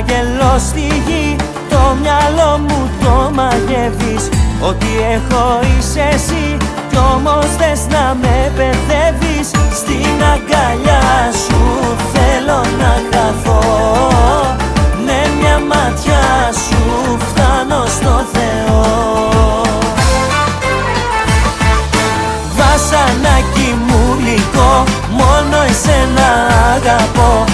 άγγελος στη γη, το μυαλό μου το μαγεύεις. Ό,τι έχω είσαι εσύ, κι όμως θες να με μπερδεύεις. Στην αγκαλιά σου θέλω να χαθώ, με μια ματιά σου φτάνω στο Θεό. Βασανάκι μου γλυκό, μόνο εσένα αγαπώ.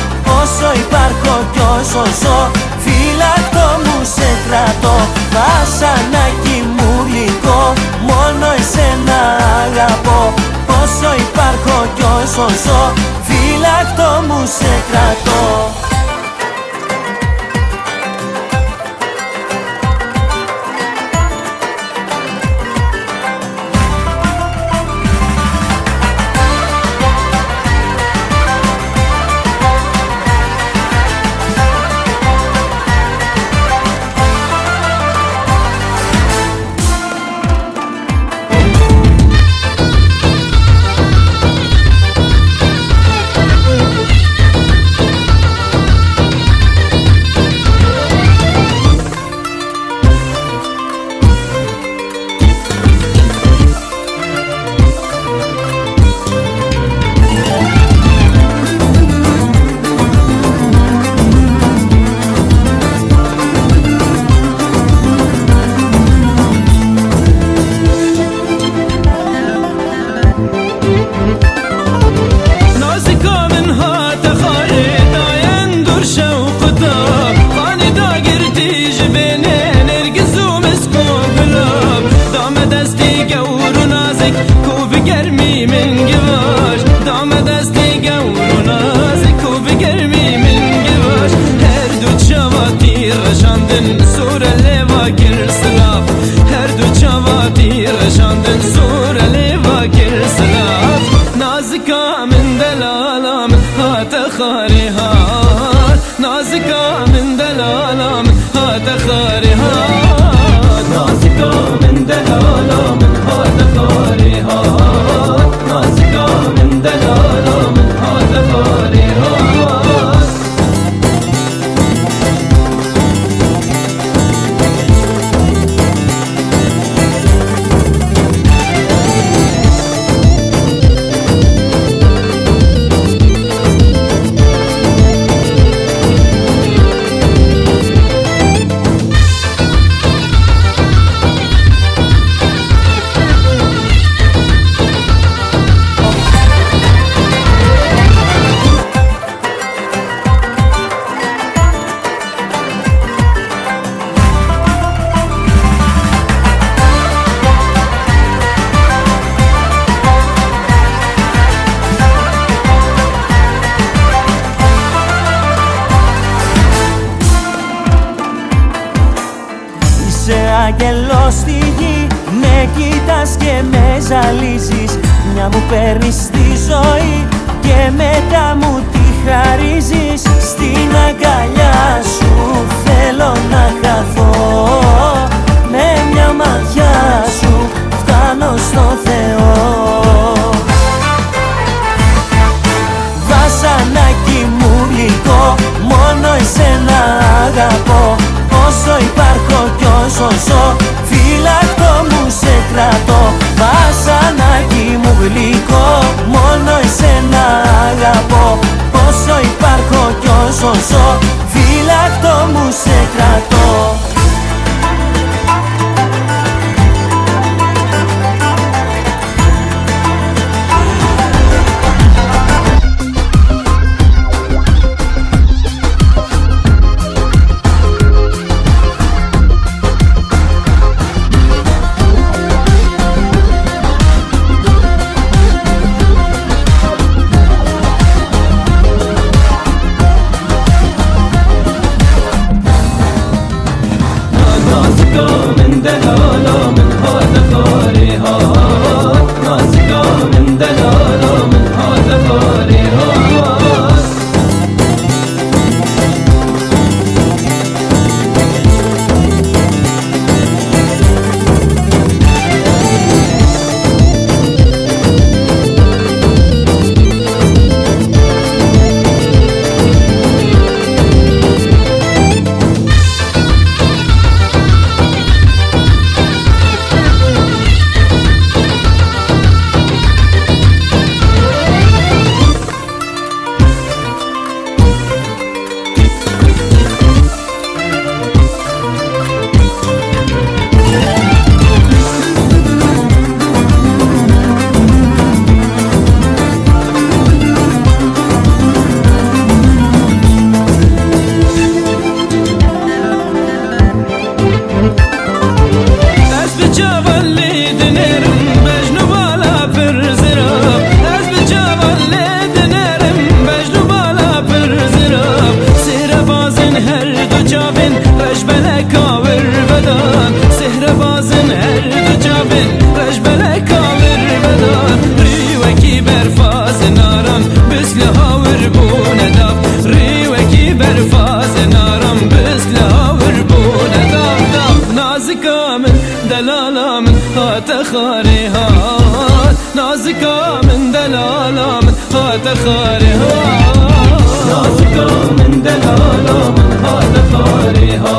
Όσο υπάρχω κι όσο ζω, φύλακτο μου σε κρατώ. Βασανάκι μου γλυκό, μόνο εσένα αγαπώ. Όσο υπάρχω κι όσο ζω, φύλακτο μου σε κρατώ. Άγγελος στη γη, με κοιτάς και με ζαλίζεις. Μια μου παίρνεις τη ζωή και μετά μου τη χαρίζεις. Στην αγκαλιά σου θέλω να χαθώ, με μια ματιά σου φτάνω στο Θεό. Βασανάκι μου γλυκό, μόνο εσένα αγαπώ. Όσο υπάρχω κι όσο ζω, φύλακτο μου σε κρατώ. Βασανάκι μου γλυκό, μόνο εσένα αγαπώ. Όσο υπάρχω κι όσο ζω, φύλακτο μου σε κρατώ. نازكا من دلالا من هات خاري ها، نازكا من دلالا من هات خاري ها.